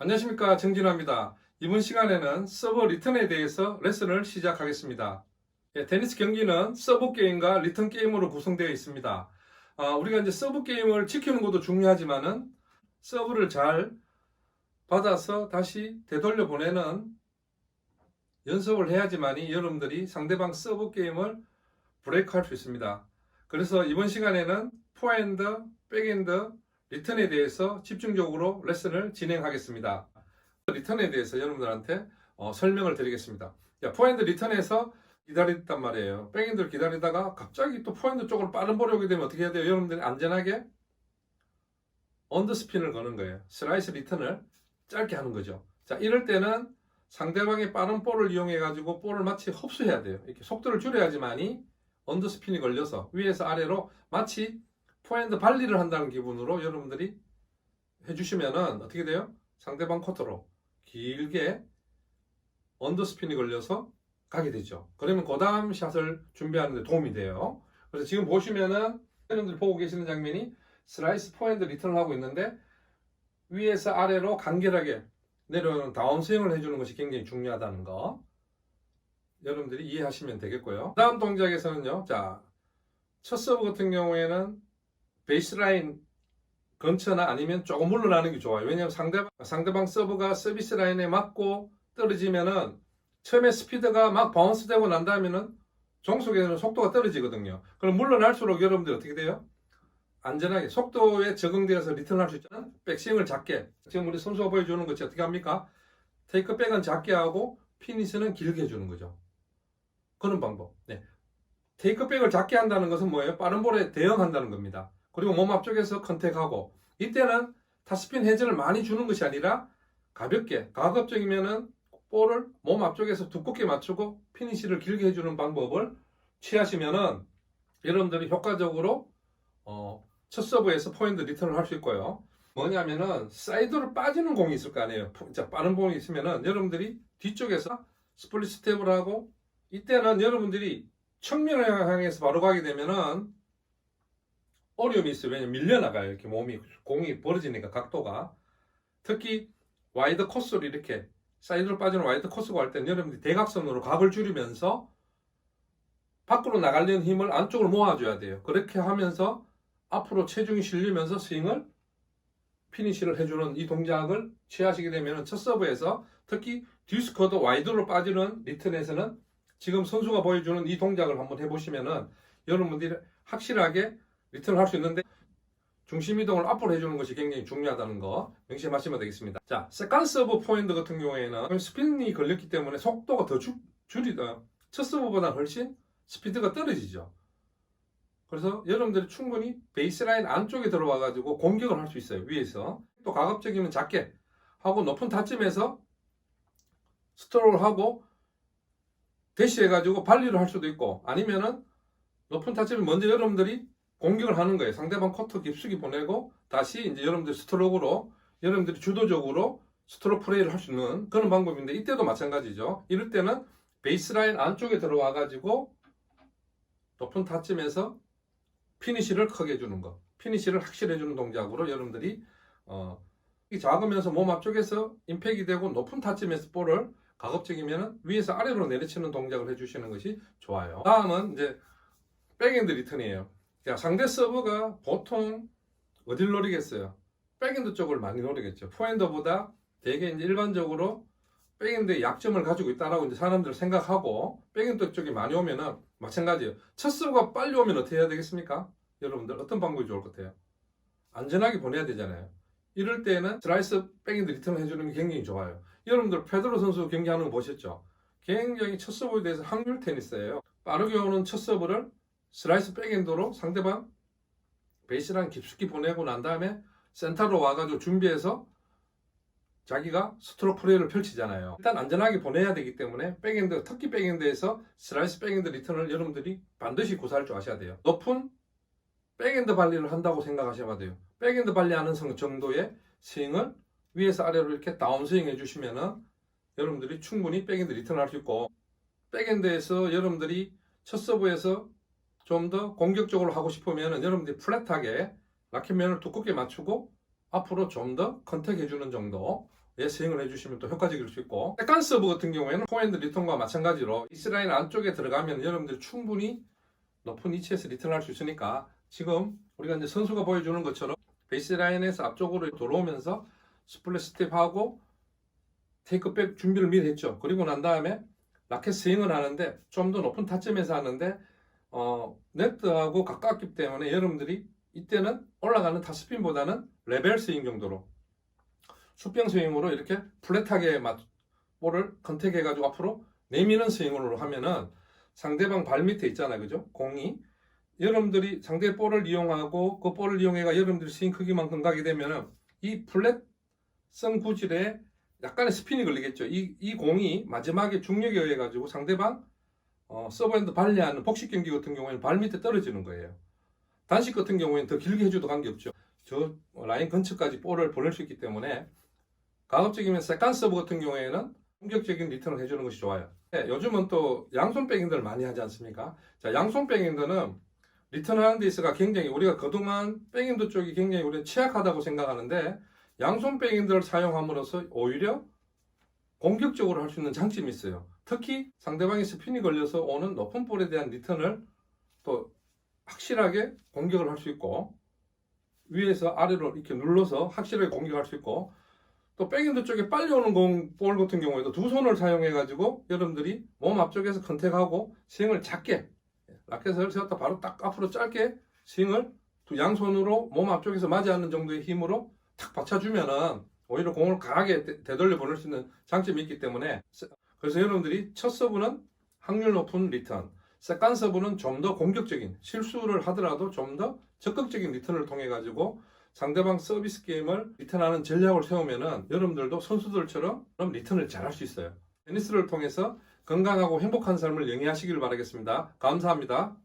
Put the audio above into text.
안녕하십니까, 정진화입니다. 이번 시간에는 서브 리턴에 대해서 레슨을 시작하겠습니다. 테니스 경기는 서브 게임과 리턴 게임으로 구성되어 있습니다. 우리가 이제 서브 게임을 지키는 것도 중요하지만은 서브를 잘 받아서 다시 되돌려 보내는 연습을 해야지만이 여러분들이 상대방 서브 게임을 브레이크할 수 있습니다. 그래서 이번 시간에는 포핸드, 백핸드, 리턴에 대해서 집중적으로 레슨을 진행하겠습니다. 리턴에 대해서 여러분들한테 설명을 드리겠습니다. 포핸드 리턴에서 기다렸단 말이에요. 백핸드를 기다리다가 갑자기 또 포핸드 쪽으로 빠른 볼이 오게 되면 어떻게 해야 돼요? 여러분들이 안전하게 언더스핀을 거는 거예요. 슬라이스 리턴을 짧게 하는 거죠. 자, 이럴 때는 상대방의 빠른 볼을 이용해 가지고 볼을 마치 흡수해야 돼요. 이렇게 속도를 줄여야지만이 언더스핀이 걸려서 위에서 아래로 마치 포핸드 발리를 한다는 기분으로 여러분들이 해주시면은 어떻게 돼요? 상대방 코트로 길게 언더스핀이 걸려서 가게 되죠. 그러면 그 다음 샷을 준비하는 데 도움이 돼요. 그래서 지금 보시면은 여러분들이 보고 계시는 장면이 슬라이스 포핸드 리턴을 하고 있는데 위에서 아래로 간결하게 내려오는 다운스윙을 해주는 것이 굉장히 중요하다는 거 여러분들이 이해하시면 되겠고요. 다음 동작에서는요. 자, 첫 서브 같은 경우에는 베이스라인 근처나 아니면 조금 물러나는 게 좋아요. 왜냐하면 상대방 서브가 서비스 라인에 맞고 떨어지면은 처음에 스피드가 막 바운스 되고 난 다음에는 종속에는 속도가 떨어지거든요. 그럼 물러날수록 여러분들이 어떻게 돼요? 안전하게 속도에 적응되어서 리턴할 수 있잖아요. 백스윙을 작게. 지금 우리 선수가 보여주는 것이 어떻게 합니까? 테이크백은 작게 하고 피니시는 길게 해주는 거죠. 그런 방법. 네. 테이크백을 작게 한다는 것은 뭐예요? 빠른 볼에 대응한다는 겁니다. 그리고 몸 앞쪽에서 컨택하고 이때는 탑스핀 회전을 많이 주는 것이 아니라 가볍게 가급적이면은 볼을 몸 앞쪽에서 두껍게 맞추고 피니시를 길게 해주는 방법을 취하시면은 여러분들이 효과적으로 첫 서브에서 포핸드 리턴을 할 수 있고요. 뭐냐면은 사이드로 빠지는 공이 있을 거 아니에요. 자, 빠른 공이 있으면은 여러분들이 뒤쪽에서 스플릿 스텝을 하고 이때는 여러분들이 측면을 향해서 바로 가게 되면은 어려움이 있어요. 왜냐면 밀려나가요. 이렇게 공이 벌어지니까 각도가. 특히 와이드 코스로 이렇게 사이드로 빠지는 와이드 코스가 할 때는 여러분들이 대각선으로 각을 줄이면서 밖으로 나가려는 힘을 안쪽으로 모아줘야 돼요. 그렇게 하면서 앞으로 체중이 실리면서 스윙을 피니시를 해주는 이 동작을 취하시게 되면 첫 서브에서 특히 듀스커도 와이드로 빠지는 리턴에서는 지금 선수가 보여주는 이 동작을 한번 해보시면은 여러분들이 확실하게 리턴을 할 수 있는데 중심 이동을 앞으로 해주는 것이 굉장히 중요하다는 거 명심하시면 되겠습니다. 자, 세컨드 서브 포핸드 같은 경우에는 스핀이 걸렸기 때문에 속도가 더 줄이다. 첫 서브보다 훨씬 스피드가 떨어지죠. 그래서 여러분들이 충분히 베이스라인 안쪽에 들어와 가지고 공격을 할 수 있어요. 위에서. 또 가급적이면 작게 하고 높은 타점에서 스트로크를 하고 대시해 가지고 발리를 할 수도 있고 아니면은 높은 타점에 먼저 여러분들이 공격을 하는 거예요. 상대방 코트 깊숙이 보내고 다시 이제 여러분들 스트로크로 여러분들이 주도적으로 스트로크 플레이를 할 수 있는 그런 방법인데 이때도 마찬가지죠. 이럴 때는 베이스라인 안쪽에 들어와 가지고 높은 타점에서 피니시를 크게 해주는 거, 피니시를 확실히 해주는 동작으로 여러분들이 작으면서 몸 앞쪽에서 임팩이 되고 높은 타점에서 볼을 가급적이면 위에서 아래로 내리치는 동작을 해주시는 것이 좋아요. 다음은 이제 백핸드 리턴이에요. 자, 상대 서브가 보통 어딜 노리겠어요? 백핸드 쪽을 많이 노리겠죠. 포핸드보다 되게 이제 일반적으로 백핸드의 약점을 가지고 있다라고 이제 사람들 생각하고 백핸드 쪽이 많이 오면은 마찬가지예요. 첫 서브가 빨리 오면 어떻게 해야 되겠습니까? 여러분들 어떤 방법이 좋을 것 같아요? 안전하게 보내야 되잖아요. 이럴 때는 슬라이스 백핸드 리턴을 해주는 게 굉장히 좋아요. 여러분들 페드로 선수 경기하는 거 보셨죠? 굉장히 첫 서브에 대해서 확률 테니스예요. 빠르게 오는 첫 서브를 슬라이스 백핸드로 상대방 베이스라인 깊숙이 보내고 난 다음에 센터로 와가지고 준비해서 자기가 스트로크 플레이를 펼치잖아요. 일단 안전하게 보내야 되기 때문에 백핸드, 특히 백핸드에서 슬라이스 백핸드 리턴을 여러분들이 반드시 구사할 줄 아셔야 돼요. 높은 백핸드 발리를 한다고 생각하셔야 돼요. 백핸드 발리하는 정도의 스윙을 위에서 아래로 이렇게 다운스윙 해주시면은 여러분들이 충분히 백핸드 리턴을 할 수 있고 백핸드에서 여러분들이 첫 서브에서 좀 더 공격적으로 하고 싶으면 여러분들이 플랫하게 라켓면을 두껍게 맞추고 앞으로 좀 더 컨택 해주는 정도 스윙을 해주시면 또 효과적일 수 있고, 세컨 서브 같은 경우에는 포핸드 리턴과 마찬가지로 베이스라인 안쪽에 들어가면 여러분들이 충분히 높은 위치에서 리턴을 할 수 있으니까, 지금 우리가 이제 선수가 보여주는 것처럼 베이스라인에서 앞쪽으로 들어오면서 스플릿 스텝하고 테이크백 준비를 미리 했죠. 그리고 난 다음에 라켓 스윙을 하는데 좀 더 높은 타점에서 하는데 네트하고 가깝기 때문에 여러분들이 이때는 올라가는 탑스핀보다는 레벨 스윙 정도로 수평 스윙으로 이렇게 플랫하게 볼을 컨택해가지고 앞으로 내미는 스윙으로 하면은 상대방 발 밑에 있잖아요, 그죠? 공이 여러분들이 상대 볼을 이용하고 그 볼을 이용해가 여러분들이 스윙 크기만큼 가게 되면은 이 플랫성 구질에 약간의 스핀이 걸리겠죠. 이 공이 마지막에 중력에 의해 가지고 상대방 서브핸드 발리하는 복식 경기 같은 경우에는 발 밑에 떨어지는 거예요. 단식 같은 경우에는 더 길게 해줘도 관계없죠. 저 라인 근처까지 볼을 보낼 수 있기 때문에 가급적이면 세컨 서브 같은 경우에는 공격적인 리턴을 해주는 것이 좋아요. 네, 요즘은 또 양손 백핸드를 많이 하지 않습니까? 자, 양손 백핸드는 리턴하는 데 있어가 굉장히 우리가 그동안 백핸드 쪽이 굉장히 우리는 취약하다고 생각하는데 양손 백핸드를 사용함으로써 오히려 공격적으로 할 수 있는 장점이 있어요. 특히 상대방의 스핀이 걸려서 오는 높은 볼에 대한 리턴을 또 확실하게 공격을 할 수 있고 위에서 아래로 이렇게 눌러서 확실하게 공격할 수 있고 또 백핸드 쪽에 빨리 오는 볼 같은 경우에도 두 손을 사용해 가지고 여러분들이 몸 앞쪽에서 컨택하고 스윙을 작게 라켓을 세웠다 바로 딱 앞으로 짧게 스윙을 두 양손으로 몸 앞쪽에서 맞지 않는 정도의 힘으로 탁 받쳐주면은 오히려 공을 강하게 되돌려 보낼 수 있는 장점이 있기 때문에 그래서 여러분들이 첫 서브는 확률 높은 리턴, 세컨 서브는 좀 더 공격적인 실수를 하더라도 좀 더 적극적인 리턴을 통해 가지고 상대방 서비스 게임을 리턴하는 전략을 세우면은 여러분들도 선수들처럼 리턴을 잘 할 수 있어요. 테니스를 통해서 건강하고 행복한 삶을 영위하시길 바라겠습니다. 감사합니다.